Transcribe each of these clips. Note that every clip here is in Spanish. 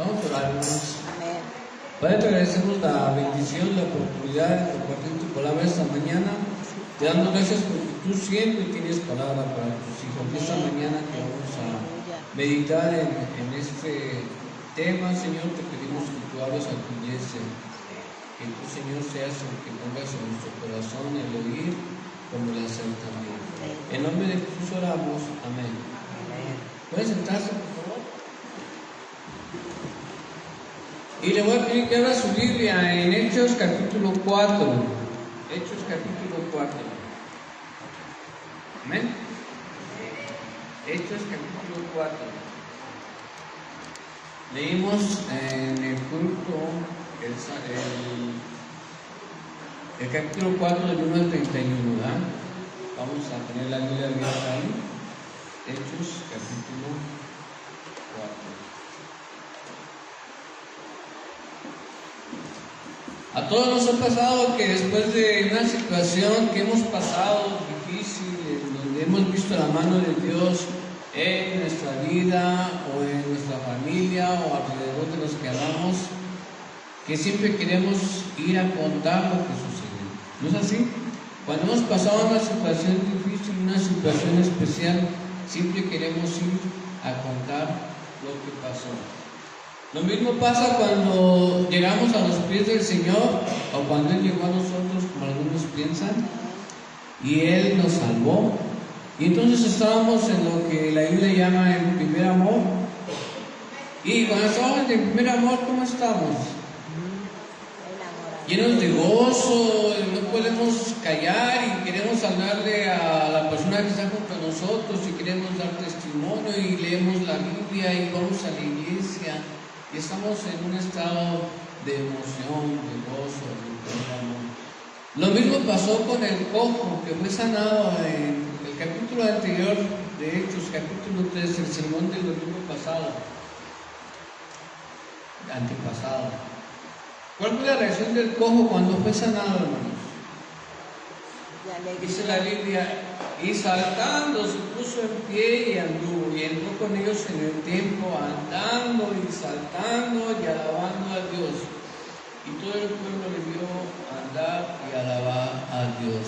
Vamos a orar, hermanos. Amén. Padre, te agradecemos la bendición, la oportunidad de compartir tu palabra esta mañana. Te damos gracias porque tú siempre tienes palabra para tus hijos. Esta mañana que vamos a meditar en este tema, Señor, te pedimos que tú hables a tu iglesia. Que tú, Señor, seas el que pongas en nuestro corazón el oír como el hacer también. En nombre de Jesús oramos. Amén. ¿Pueden sentarse, por favor? Y le voy a pedir que abra su Biblia en Hechos capítulo 4. Hechos capítulo 4. Amén. Hechos capítulo 4. Leímos en el culto el capítulo 4 del 1 al 31, ¿verdad? Vamos a tener la Biblia abierta ahí. Hechos capítulo 4. A todos nos ha pasado que después de una situación que hemos pasado difícil, en donde hemos visto la mano de Dios en nuestra vida o en nuestra familia o alrededor de los que amamos, que siempre queremos ir a contar lo que sucedió. ¿No es así? Cuando hemos pasado una situación difícil, una situación especial, siempre queremos ir a contar lo que pasó. Lo mismo pasa cuando llegamos a los pies del Señor o cuando Él llegó a nosotros, como algunos piensan, y Él nos salvó. Y entonces estábamos en lo que la Biblia llama el primer amor. Y cuando estábamos en el primer amor, ¿cómo estamos? Llenos de gozo, no podemos callar y queremos hablarle a la persona que está junto a nosotros y queremos dar testimonio y leemos la Biblia y vamos a la iglesia. Y estamos en un estado de emoción, de gozo, de amor. Lo mismo pasó con el cojo que fue sanado en el capítulo anterior de Hechos, capítulo 3, el sermón del domingo antepasado. ¿Cuál fue la reacción del cojo cuando fue sanado, hermanos? Dice la Biblia, y saltando se puso en pie y anduvo, y entró con ellos en el templo, andando y saltando y alabando a Dios. Y todo el pueblo le vio andar y alabar a Dios.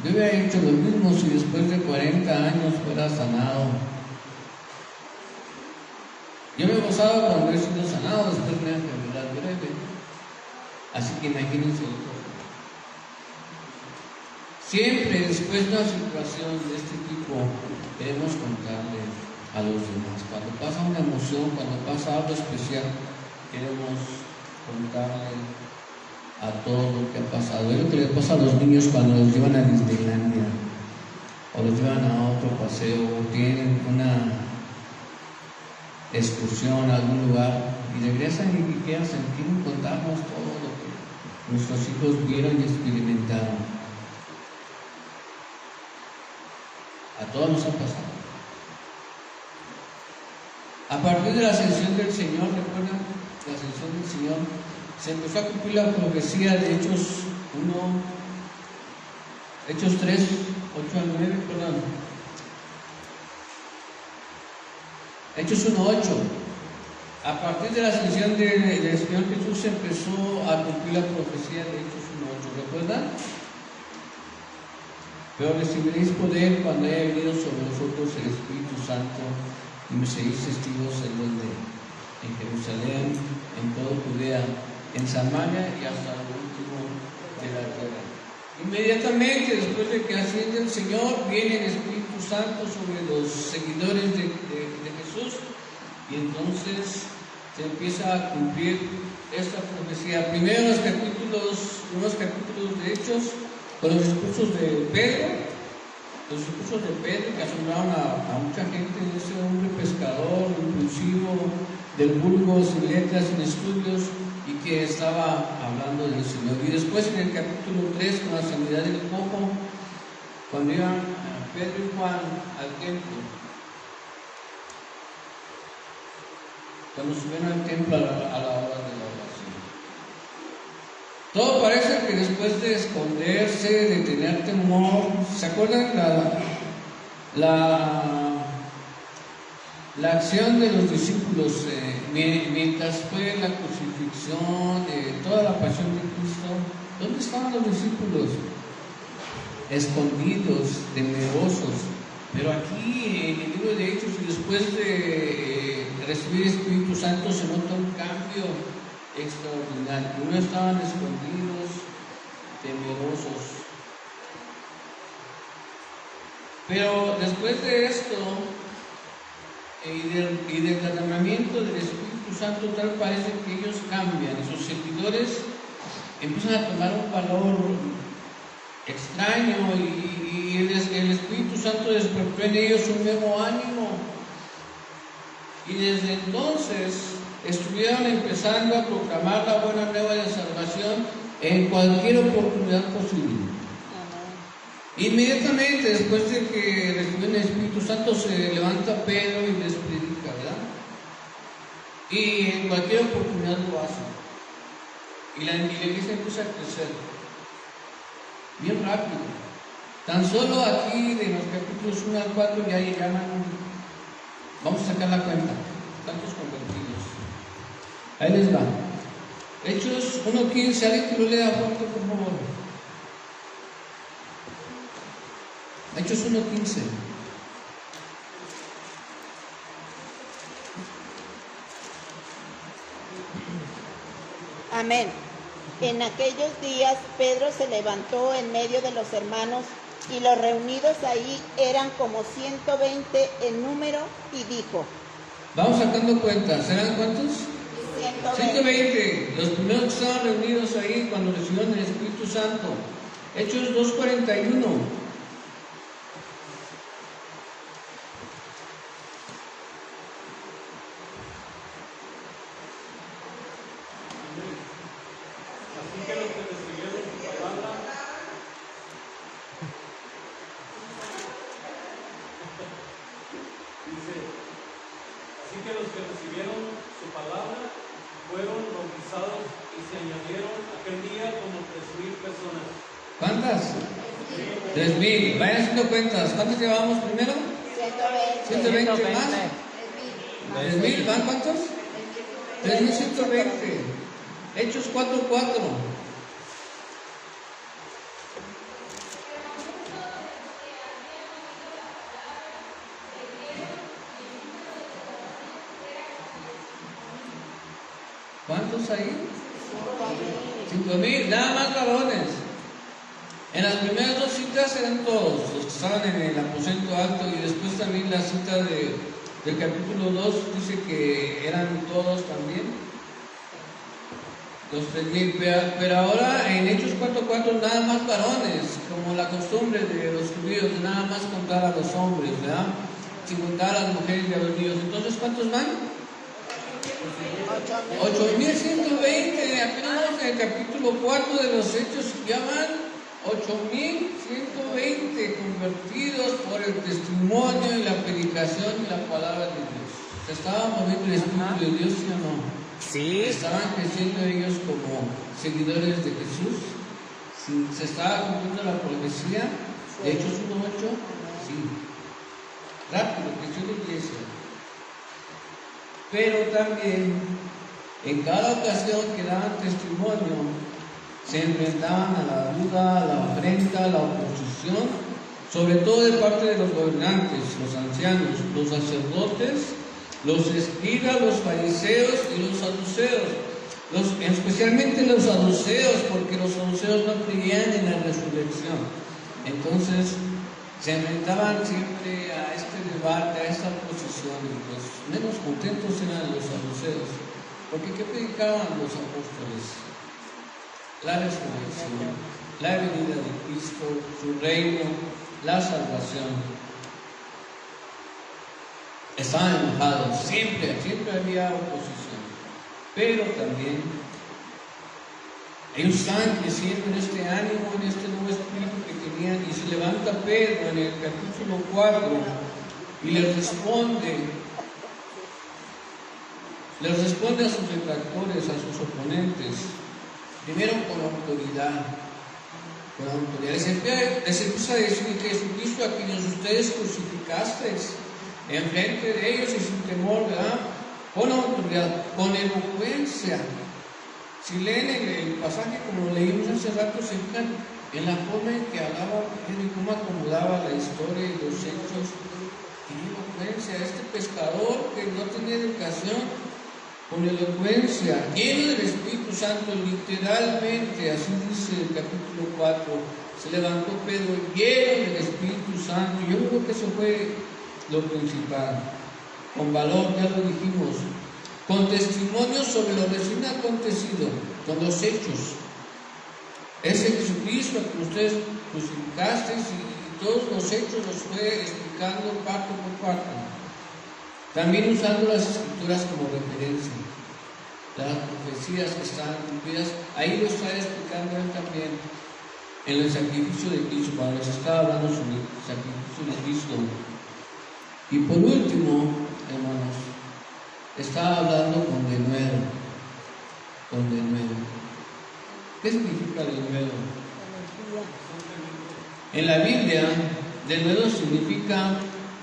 Yo hubiera hecho lo mismo si después de 40 años fuera sanado. Yo me gozaba cuando he sido sanado después de una enfermedad breve. Así que imagínense el cojo. Siempre después de una situación de este tipo queremos contarle a los demás. Cuando pasa una emoción, cuando pasa algo especial, queremos contarle a todo lo que ha pasado. Es lo que les pasa a los niños cuando los llevan a Disneylandia o los llevan a otro paseo o tienen una excursión a algún lugar y regresan y quieren contarnos todo lo que nuestros hijos vieron y experimentaron. A todos nos ha pasado. A partir de la ascensión del Señor, ¿recuerdan? La ascensión del Señor, se empezó a cumplir la profecía de Hechos 3, 8 al 9, perdón. Hechos 1, 8. A partir de la ascensión del Señor Jesús se empezó a cumplir la profecía de Hechos 1, 8. ¿Recuerdan? Pero recibiréis poder cuando haya venido sobre vosotros el Espíritu Santo y me seréis testigos en Jerusalén, en toda Judea, en Samaria y hasta lo último de la tierra. Inmediatamente después de que asciende el Señor, viene el Espíritu Santo sobre los seguidores de Jesús y entonces se empieza a cumplir esta profecía. Primero en unos capítulos de Hechos, con los discursos de Pedro, que asombraron a mucha gente, de ese hombre pescador, impulsivo, del vulgo, sin letras, sin estudios, y que estaba hablando del Señor. Y después en el capítulo 3, con la sanidad del cojo, cuando iban Pedro y Juan al templo, cuando subieron al templo a la hora de la oración. Todo parece que después de esconderse, de tener temor, ¿se acuerdan la acción de los discípulos mientras fue la crucifixión, toda la pasión de Cristo. ¿Dónde estaban los discípulos? Escondidos, temerosos. Pero aquí en el libro de Hechos, y después de recibir el Espíritu Santo, se nota un cambio extraordinario. Uno estaban escondidos, temerosos. Pero después de esto y del derramamiento del Espíritu Santo, tal parece que ellos cambian y sus seguidores empiezan a tomar un valor extraño y el Espíritu Santo despertó en ellos un nuevo ánimo. Y desde entonces estuvieron empezando a proclamar la buena nueva de salvación en cualquier oportunidad posible. Inmediatamente después de que reciben el Espíritu Santo se levanta Pedro y les predica, ¿verdad? Y en cualquier oportunidad lo hacen. Y la iglesia empieza a crecer bien rápido. Tan solo aquí de los capítulos 1 al 4 ya llegaban, vamos a sacar la cuenta, tantos convertidos. Ahí les va. Hechos 1:15, alguien que lo lea fuerte, por favor. Hechos 1:15. Amén. En aquellos días Pedro se levantó en medio de los hermanos y los reunidos ahí eran como 120 en número y dijo. Vamos sacando cuentas, ¿serán cuántos? 120. Los primeros que estaban reunidos ahí cuando recibieron el Espíritu Santo. Hechos 2:41. ¿Cuántas? 3,000. Vayan haciendo cuentas. ¿Cuántos llevamos primero? 120 más. 3,000. ¿Van cuántos? 3,120. Hechos 4:4. ¿Cuántos ahí? 5,000, nada más varones. En las primeras dos citas eran todos los que estaban en el aposento alto, y después también la cita del capítulo 2 dice que eran todos también. Los 3,000, pero ahora en Hechos 4:4 nada más varones, como la costumbre de los judíos, nada más contar a los hombres, ¿verdad? Sin contar a las mujeres y a los niños. Entonces, ¿cuántos van? 8,120, apenas en el capítulo 4 de los Hechos ya van 8,120 convertidos por el testimonio y la predicación y la palabra de Dios. ¿Se estaba moviendo el Espíritu de Dios, sí o no? Sí. ¿Estaban creciendo ellos como seguidores de Jesús? ¿Sí? ¿Se estaba cumpliendo la profecía de Hechos 1:8? Sí. Rápido, creció la iglesia. Pero también, en cada ocasión que daban testimonio, se enfrentaban a la duda, a la afrenta, a la oposición, sobre todo de parte de los gobernantes, los ancianos, los sacerdotes, los escribas, los fariseos y los saduceos, especialmente los saduceos, porque los saduceos no creían en la resurrección. Entonces, se enfrentaban siempre a este debate, a esta oposición, y los menos contentos eran los saduceos, porque ¿qué predicaban los apóstoles? La resurrección, la venida de Cristo, su reino, la salvación. Estaban enojados, siempre había oposición, pero también ellos estaban creciendo en este ánimo, en este nuevo espíritu que tenían, y se levanta Pedro en el capítulo 4 y les responde a sus detractores, a sus oponentes, primero con autoridad. Les empieza a decir: Jesucristo, a quienes ustedes crucificasteis, enfrente de ellos y sin temor, ¿verdad? Con autoridad, con elocuencia. Si leen el pasaje como lo leímos hace rato, se fijan en la forma en que hablaba Pedro y cómo acomodaba la historia y los hechos. ¡Qué elocuencia! Este pescador que no tenía educación, con elocuencia, lleno del Espíritu Santo, literalmente, así dice el capítulo 4, se levantó Pedro lleno del Espíritu Santo. Yo creo que eso fue lo principal, con valor, ya lo dijimos, con testimonios sobre lo recién acontecido, con los hechos. Ese Jesucristo que ustedes crucificasteis y todos los hechos los fue explicando parte por parte. También usando las Escrituras como referencia, las profecías que están cumplidas, ahí lo está explicando él también en el sacrificio de Cristo, cuando les estaba hablando sobre el sacrificio de Cristo. Y por último, hermanos, estaba hablando con denuedo, con denuedo. ¿Qué significa denuedo? En la Biblia, denuedo significa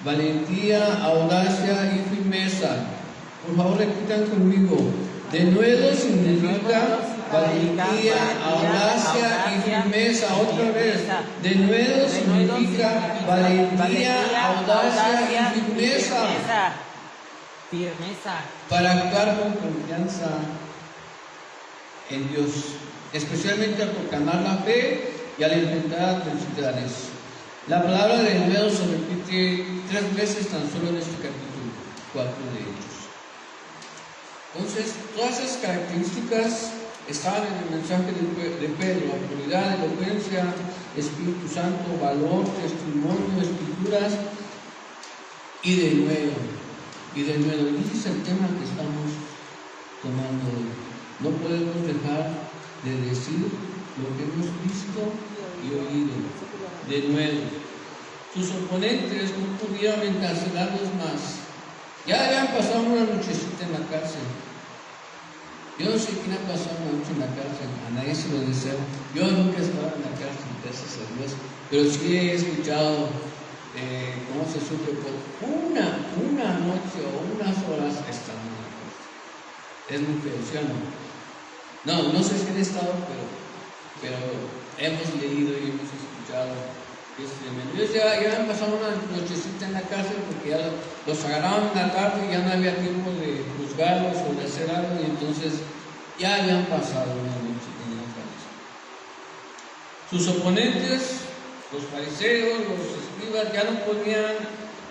valentía, audacia y firmeza. Por favor, repitan conmigo. Denuedo significa valentía, audacia y firmeza. Otra vez. Denuedo significa valentía, audacia y firmeza. Para actuar con confianza en Dios, especialmente al proclamar la fe y al enfrentar adversidades. La palabra de denuedo se repite 3 veces tan solo en este capítulo 4 de Hechos. Entonces, todas esas características estaban en el mensaje de Pedro: autoridad, elocuencia, Espíritu Santo, valor, testimonio, escrituras y denuedo. Y denuedo, y ese es el tema que estamos tomando hoy. No podemos dejar de decir lo que hemos visto y oído. Denuedo. Sus oponentes no pudieron encarcelarlos más. Ya habían pasado una nochecita en la cárcel. Yo no sé quién ha pasado una noche en la cárcel, a nadie se lo deseo. Yo nunca he estado en la cárcel, gracias a Dios, pero sí he escuchado cómo se sufre por una noche o unas horas estando en la cárcel. Es muy feo, ¿sí o no? No sé si han estado, pero hemos leído y hemos escuchado. Ellos ya han pasado una nochecita en la cárcel porque ya los agarraron en la tarde y ya no había tiempo de juzgarlos o de hacer algo, y entonces ya habían pasado una noche en la cárcel. Sus oponentes, los fariseos, los escribas, ya no podían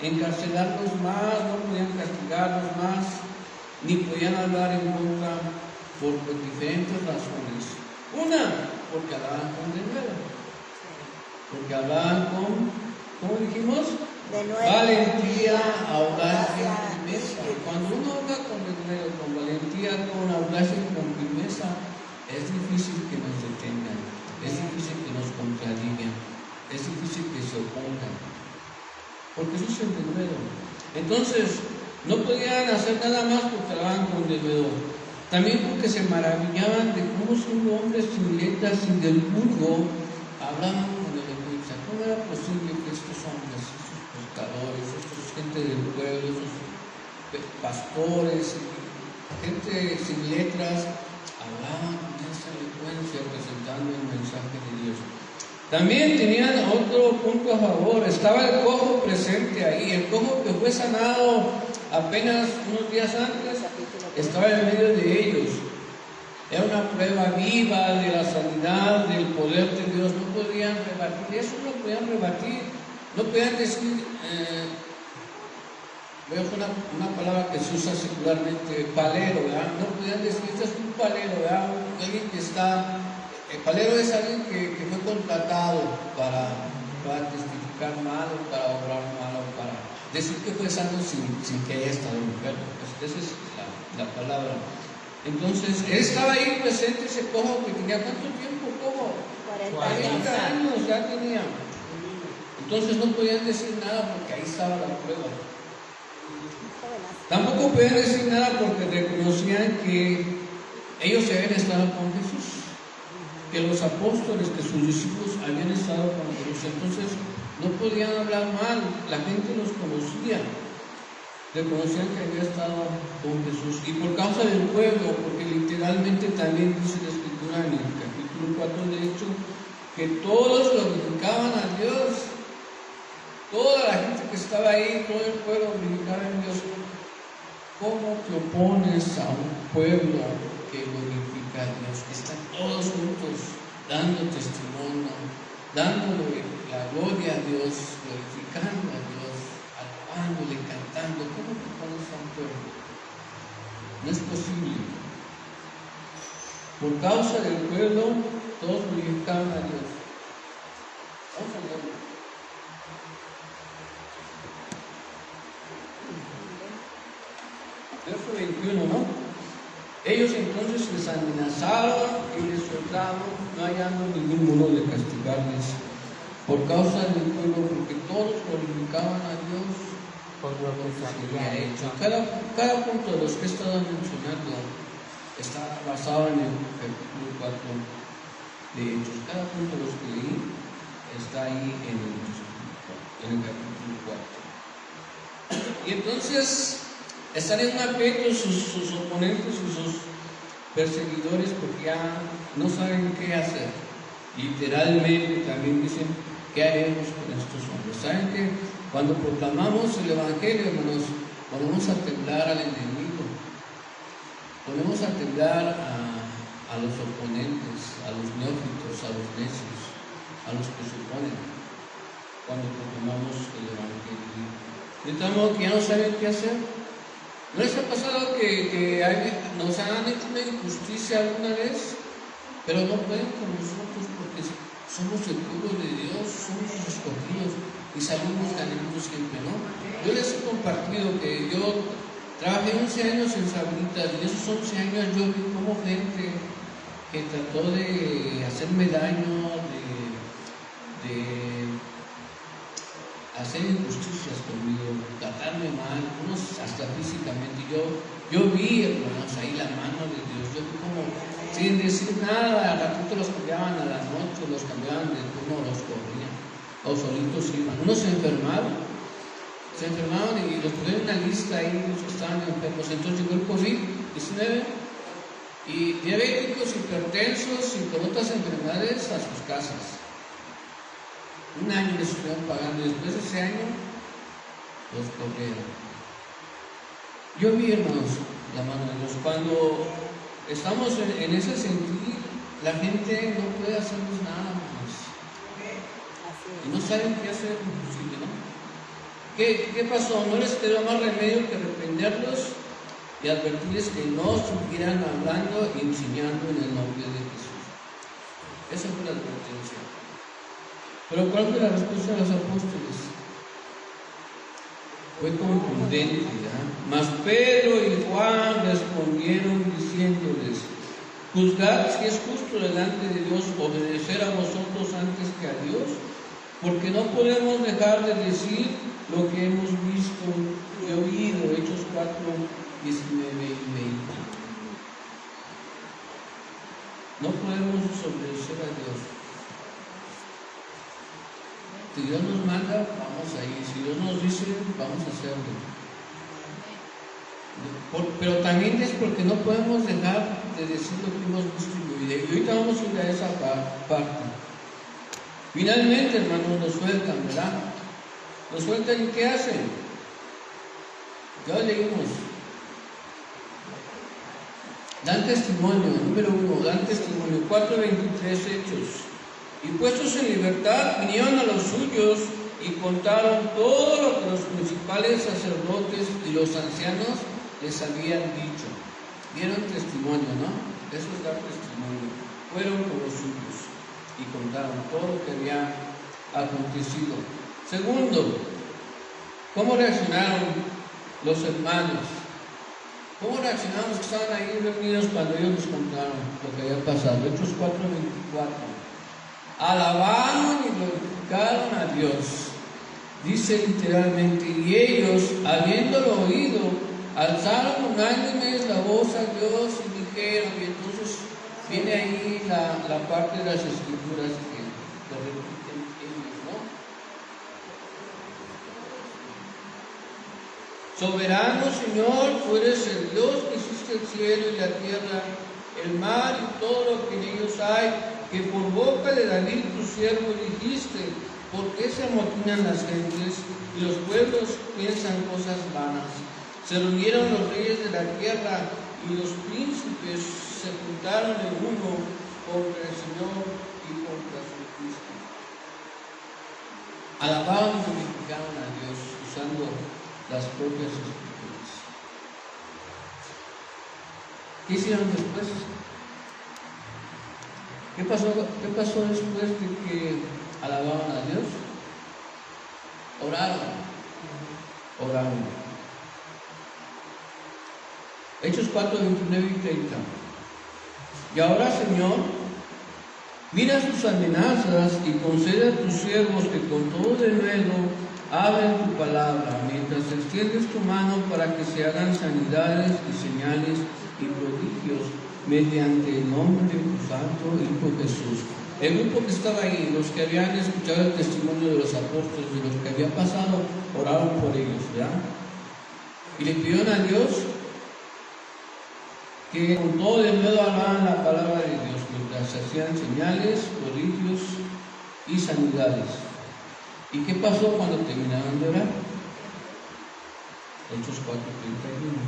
encarcelarlos más, no podían castigarlos más, ni podían hablar en contra por diferentes razones. Una, porque hablaban con denuedo. Porque hablaban con, ¿cómo dijimos? Valentía, audacia y firmeza. Cuando uno habla con denuedo, con valentía, con audacia y con firmeza, es difícil que nos detengan, es difícil que nos contradigan, es difícil que se opongan. Porque eso es el denuedo. Entonces, no podían hacer nada más porque hablaban con denuedo. También porque se maravillaban de cómo siendo hombres sin letras, sin del vulgo, hablaban con elocuencia. ¿Cómo era posible que estos hombres, estos pescadores, estos gente del pueblo, esos pastores, gente sin letras, hablaban con esa elocuencia presentando el mensaje de Dios? También tenían otro punto a favor. Estaba el cojo presente ahí, el cojo que fue sanado apenas unos días antes, estaba en medio de ellos. Era una prueba viva de la sanidad, del poder de Dios. No podían rebatir eso, no podían rebatir, no podían decir, veo una palabra que se usa secularmente, palero, ¿verdad? No podían decir, este es un palero, ¿verdad? Alguien que está, el palero es alguien que fue contratado para testificar mal, o para obrar mal, o para decir que fue sano sin que haya estado enfermo. Pues esa es la palabra. Entonces, él estaba ahí presente, ese cojo que tenía, ¿cuánto tiempo cojo? 40 años ya tenía. Entonces no podían decir nada porque ahí estaba la prueba. Tampoco podían decir nada porque reconocían que ellos se habían estado con Jesús, que los apóstoles, que sus discípulos habían estado con Jesús. Entonces no podían hablar mal, la gente los conocía. reconocían que había estado con Jesús. Y por causa del pueblo, porque literalmente también dice la Escritura en el capítulo 4 de Hechos, que todos glorificaban a Dios. Toda la gente que estaba ahí, todo el pueblo glorificaba a Dios. ¿Cómo te opones a un pueblo que glorifica a Dios? Están todos juntos dando testimonio, dándole la gloria a Dios, glorificando a Dios, alabándole, cantando. ¿Cómo te opones a un pueblo? No es posible. Por causa del pueblo, todos glorificaban a Dios. Vamos a leerlo. Verso 21, ¿no? Ellos entonces les amenazaron y les soltaron, no hallando ningún modo de castigarles por causa del pueblo, porque todos glorificaban a Dios por lo que se había hecho. Cada punto de los que he estado mencionando está basado en el capítulo 4 de Hechos. Cada punto de los que leí está ahí en el capítulo 4. Y entonces están en un aprieto sus oponentes y sus perseguidores porque ya no saben qué hacer. Literalmente también dicen, ¿qué haremos con estos hombres? ¿Saben que cuando proclamamos el Evangelio, hermanos, ponemos a temblar al enemigo, ponemos a temblar a los oponentes, a los neófitos, a los necios, a los que se oponen cuando proclamamos el Evangelio? De tal modo que ya no saben qué hacer. ¿No les ha pasado que nos han hecho una injusticia alguna vez? Pero no pueden con nosotros porque somos el pueblo de Dios, somos los escogidos y salimos ganando siempre, ¿no? Yo les he compartido que yo trabajé 11 años en Sabritas y en esos 11 años yo vi como gente que trató de hacerme daño, de hacer injusticias conmigo, tratarme mal, unos hasta físicamente. Yo vi, hermanos, ahí la mano de Dios. Yo vi como, sin decir nada, al ratito los cambiaban a la noche, los cambiaban de turno, los corrían, o solitos iban. Unos se enfermaban y los pusieron en una lista ahí, los que estaban enfermos. Entonces llegó el COVID-19 y diabéticos, hipertensos y con otras enfermedades a sus casas. Un año les estuvieron pagando y después de ese año los corrieron. Yo vi, hermanos, la mano de Dios. Cuando estamos en ese sentido, la gente no puede hacernos nada más. Y no saben qué hacer, imposible, ¿no? ¿Qué pasó? ¿No les quedó más remedio que reprenderlos y advertirles que no siguieran hablando y enseñando en el nombre de Jesús? Esa fue la advertencia. Pero ¿cuál fue la respuesta de los apóstoles? Fue contundente, ¿verdad? Mas Pedro y Juan respondieron diciéndoles: juzgad si es justo delante de Dios obedecer a vosotros antes que a Dios, porque no podemos dejar de decir lo que hemos visto y oído. Hechos 4, 19 y 20. No podemos desobedecer a Dios. Si Dios nos manda, vamos a ir. Si Dios nos dice, vamos a hacerlo. Pero también es porque no podemos dejar de decir lo que hemos visto y oído. Y ahorita vamos a ir a esa parte. Finalmente, hermanos, nos sueltan, ¿verdad? Nos sueltan y ¿qué hacen? Ya leímos. Dan testimonio, número 1, dan testimonio. 4:23 Hechos. Y puestos en libertad, vinieron a los suyos y contaron todo lo que los principales sacerdotes y los ancianos les habían dicho. Dieron testimonio, ¿no? Eso es dar testimonio. Fueron con los suyos y contaron todo lo que había acontecido. Segundo, ¿cómo reaccionaron los hermanos? ¿Cómo reaccionaron los que estaban ahí reunidos cuando ellos nos contaron lo que había pasado? Hechos 4:24. Alabaron y glorificaron a Dios. Dice literalmente, y ellos, habiéndolo oído, alzaron unánimes la voz a Dios y dijeron, y entonces viene ahí la parte de las escrituras que repiten ellos, ¿no? Soberano Señor, tú eres el Dios que hiciste el cielo y la tierra, el mar y todo lo que en ellos hay, que por boca de David tu siervo dijiste, ¿por qué se amotinan las gentes y los pueblos piensan cosas vanas? Se reunieron los reyes de la tierra y los príncipes se juntaron en uno contra el Señor y contra su Cristo. Alababan y glorificaban a Dios usando las propias escrituras. ¿Qué hicieron después? ¿Qué pasó después de que alababan a Dios? Oraron. Hechos 4, 29 y 30. Y ahora, Señor, mira sus amenazas y concede a tus siervos que con todo denuedo hablen tu palabra, mientras extiendes tu mano para que se hagan sanidades y señales y prodigios mediante el nombre de tu santo Hijo Jesús. El grupo que estaba ahí, los que habían escuchado el testimonio de los apóstoles, de los que había pasado, oraron por ellos, ¿verdad? Y le pidieron a Dios que con todo el denuedo hablaban la palabra de Dios, mientras se hacían señales, prodigios y sanidades. ¿Y qué pasó cuando terminaron de orar? Hechos 4:31.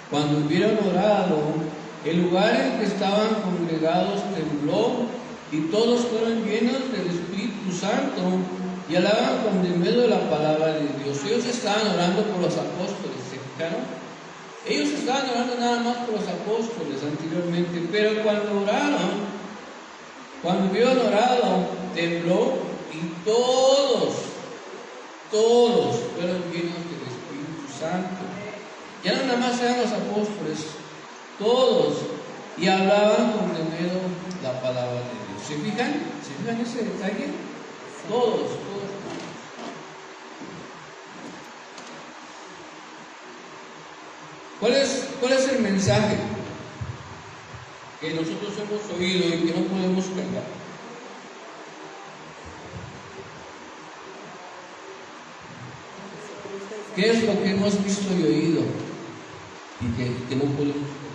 Cuando hubieron orado, el lugar en que estaban congregados tembló y todos fueron llenos del Espíritu Santo y hablaban con denuedo la palabra de Dios. Ellos estaban orando por los apóstoles, ¿se fijaron? Ellos estaban orando nada más por los apóstoles anteriormente, pero cuando hubieron orado, tembló y todos fueron llenos del Espíritu Santo. Ya no nada más eran los apóstoles, todos, y hablaban con denuedo la palabra de Dios. ¿Se fijan? ¿Se fijan ese detalle? Todos. ¿Cuál es el mensaje que nosotros hemos oído y que no podemos cambiar? ¿Qué es lo que hemos visto y oído y que no podemos cambiar?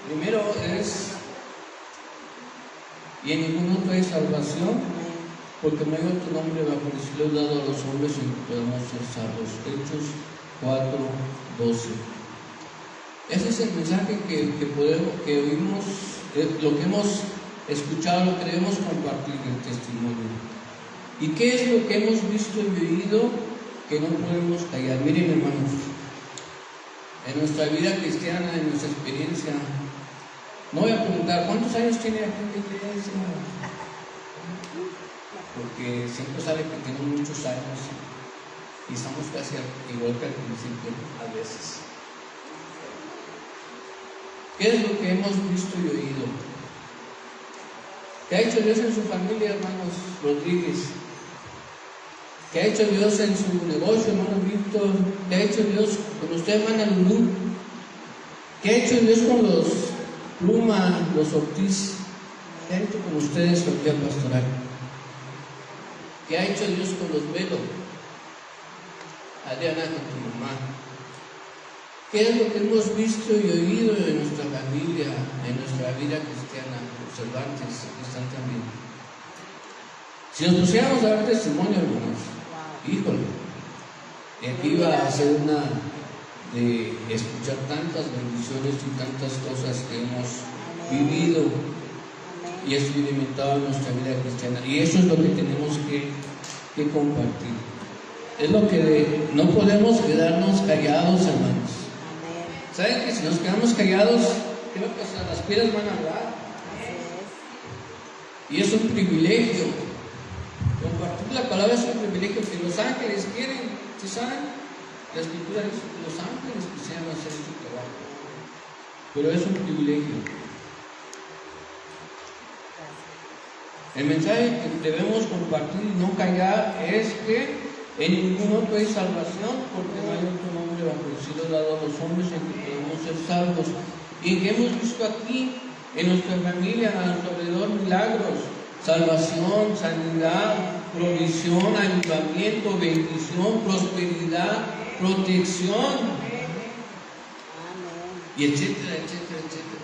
Primero es, y en ningún otro hay salvación, porque no hay otro nombre bajo el cielo dado a los hombres en que podamos ser salvos. Hechos 4:12. Ese es el mensaje que oímos, lo que hemos escuchado, lo que debemos compartir el testimonio. ¿Y qué es lo que hemos visto y oído que no podemos callar? Miren, hermanos, en nuestra vida cristiana, en nuestra experiencia, no voy a preguntar ¿cuántos años tiene aquí en la iglesia? Porque siempre sabe que tengo muchos años y estamos casi igual que al principio a veces. ¿Qué es lo que hemos visto y oído? ¿Qué ha hecho Dios en su familia, hermanos Rodríguez? ¿Qué ha hecho Dios en su negocio, hermano Víctor? ¿Qué ha hecho Dios con usted, hermana Lulú? ¿Qué ha hecho Dios con los Pluma, los Ortiz? ¿Qué ha hecho con ustedes, familia pastoral? ¿Qué ha hecho Dios con los Velo? Adriana, con tu mamá. ¿Qué es lo que hemos visto y oído en nuestra familia, en nuestra vida cristiana? Observantes, aquí están también. Si nos pusiéramos a dar testimonio, hermanos, híjole, aquí iba a ser una de escuchar tantas bendiciones y tantas cosas que hemos vivido y experimentado en nuestra vida cristiana. Y eso es lo que tenemos que compartir. Es lo que no podemos quedarnos callados, hermanos. ¿Saben que si nos quedamos callados, qué va a pasar? Las piedras van a hablar. Y es un privilegio. Compartir la palabra es un privilegio que los ángeles quieren. ¿Sí saben? La Escritura dice que los ángeles quisieran hacer su trabajo. Pero es un privilegio. El mensaje que debemos compartir y no callar es que en ningún otro hay salvación, porque no hay otro nombre bajo el cielo dado a los hombres en que podemos ser salvos. Y que hemos visto aquí, en nuestra familia, a nuestro alrededor, milagros, salvación, sanidad, provisión, ayudamiento, bendición, prosperidad, protección, Amén. y etcétera, etcétera, etcétera.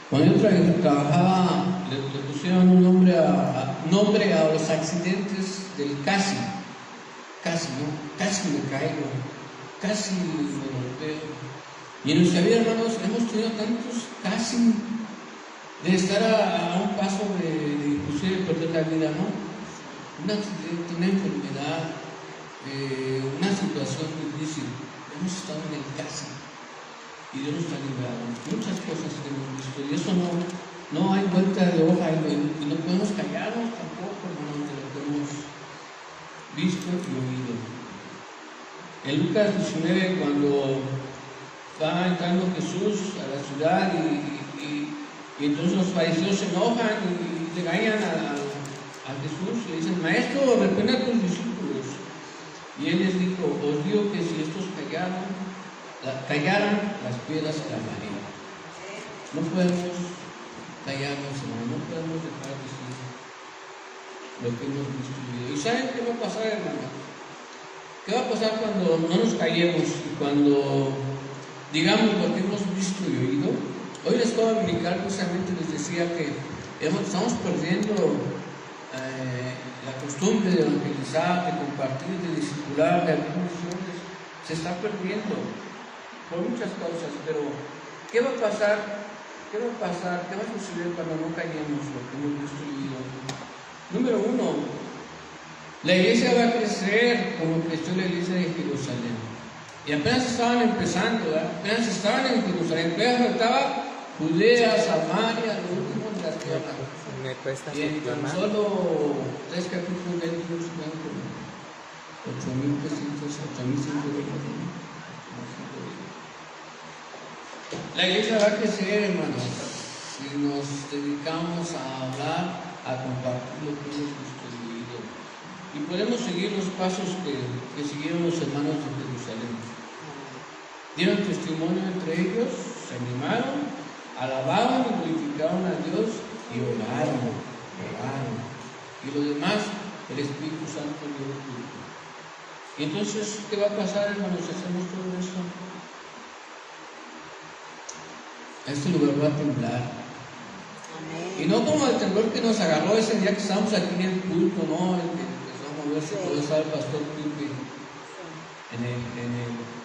Cuando yo trabajaba, le pusieron un nombre a los accidentes del casi, ¿no? Casi me caigo, casi me golpeo. Y en nuestra vida, hermanos, hemos tenido tantos casi de estar a un paso de inclusive perder la vida, ¿no? Un accidente, una enfermedad, una situación difícil. Hemos estado en el casi. Y Dios nos ha librado. Muchas cosas que hemos visto. Y eso no hay vuelta de hoja. Y no podemos callarnos tampoco, hermanos, de lo que hemos visto y oído. En Lucas 19, cuando va entrando Jesús a la ciudad y entonces los fariseos se enojan y le regañan a Jesús y le dicen: Maestro, reprenda a tus discípulos. Y él les dijo: os digo que si estos callaran, las piedras clamarían. No podemos callarnos, hermano, no podemos dejar de decir lo que hemos visto y vivido. ¿Y saben qué va a pasar, hermano? ¿Qué va a pasar cuando no nos callemos y cuando digamos lo que hemos visto y oído? Hoy les puedo comunicar, precisamente les decía que estamos perdiendo la costumbre de evangelizar, de compartir, de discipular, de abrir misiones. Se está perdiendo por muchas causas, pero ¿qué va a pasar? ¿Qué va a suceder cuando no callemos lo que hemos visto y oído? Número uno, la iglesia va a crecer como creció la iglesia de Jerusalén. Y apenas estaban empezando, ¿verdad? Apenas estaban en Jerusalén, apenas faltaba Judea, Samaria, lo último de la tierra. Me cuesta Y en tan más. solo 3 capítulos de Dios van con 8,520. La iglesia va a crecer, hermanos, si nos dedicamos a hablar, a compartir lo que hemos visto y vivido. Y podemos seguir los pasos que siguieron los hermanos de Jerusalén. Dieron testimonio entre ellos, se animaron, alabaron y glorificaron a Dios y oraron. Y lo demás, el Espíritu Santo dio el culto. Y entonces, ¿qué va a pasar, hermanos, si hacemos todo eso? Este lugar va a temblar. Amén. Y no como el temblor que nos agarró ese día que estábamos aquí en el culto, ¿no? El que empezó a moverse, todo estaba el pastor Pipe en el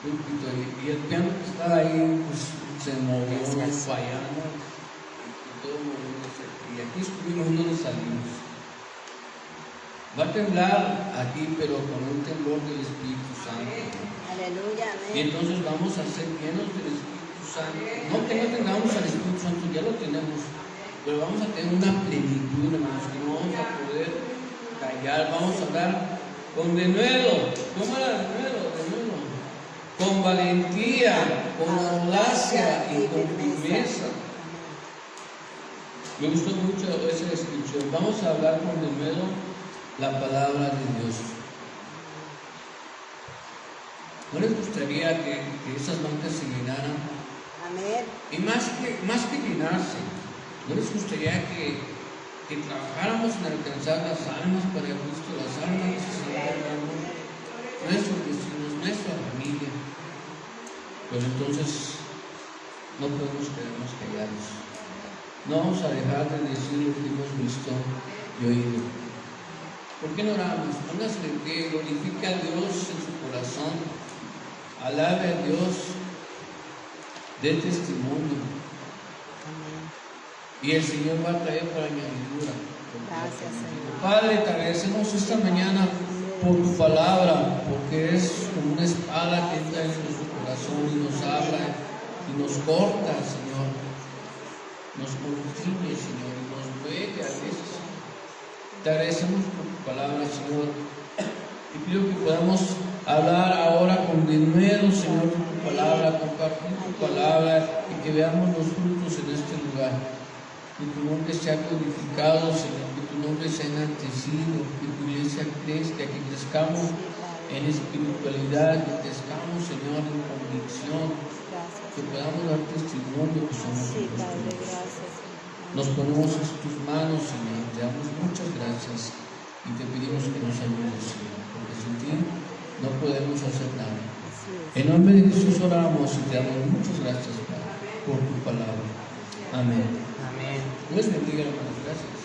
púlpito, y el piano que estaba ahí, pues se movió, fallando, y todo moviéndose. Y aquí estuvimos, no nos salimos. Va a temblar aquí, pero con un temblor del Espíritu Santo. Aleluya, Y amén. entonces vamos a ser llenos del Espíritu Santo. No que no tengamos al Espíritu Santo, ya lo tenemos, pero vamos a tener una plenitud, hermanos, que no vamos a poder callar. Vamos a hablar con denuedo. ¿Cómo era denuedo? Con valentía, con audacia y con firmeza. Me gustó mucho esa descripción. Vamos a hablar con denuedo la palabra de Dios. ¿No les gustaría que esas bancas se llenaran? Amén. Y más que llenarse, ¿no les gustaría que trabajáramos en alcanzar las almas para Cristo, las almas que se están ganando, nuestros vecinos, nuestra familia? Pues entonces no podemos quedarnos callados. No vamos a dejar de decir lo que hemos visto y oído. ¿Por qué no oramos? Póngase de pie, glorifica a Dios en su corazón, alabe a Dios, dé testimonio. Amén. Y el Señor va a traer para añadidura. Gracias, Señor. Padre, te agradecemos esta mañana por tu palabra, porque es como una espada que entra en nuestro corazón y nos habla y nos corta, Señor. Nos constriñe, Señor, y nos duele a veces. Te agradecemos por tu palabra, Señor. Y pido que podamos hablar ahora con denuedo, Señor, de tu palabra, compartir tu palabra y que veamos los frutos en este lugar. Que tu nombre sea glorificado, Señor, que tu nombre sea enaltecido, que tu iglesia crezca, que crezcamos en espiritualidad, que crezcamos, Señor, en convicción, Gracias. que podamos dar testimonio que somos Sí, hijos Padre, tuyos. gracias. Nos ponemos en tus manos, Señor. Te damos muchas gracias y te pedimos que nos ayudes, Señor, porque sin ti no podemos hacer nada. En nombre de Jesús oramos y te damos muchas gracias, Padre, por tu palabra. Amén. Amén. Dios bendiga, hermanos. Gracias.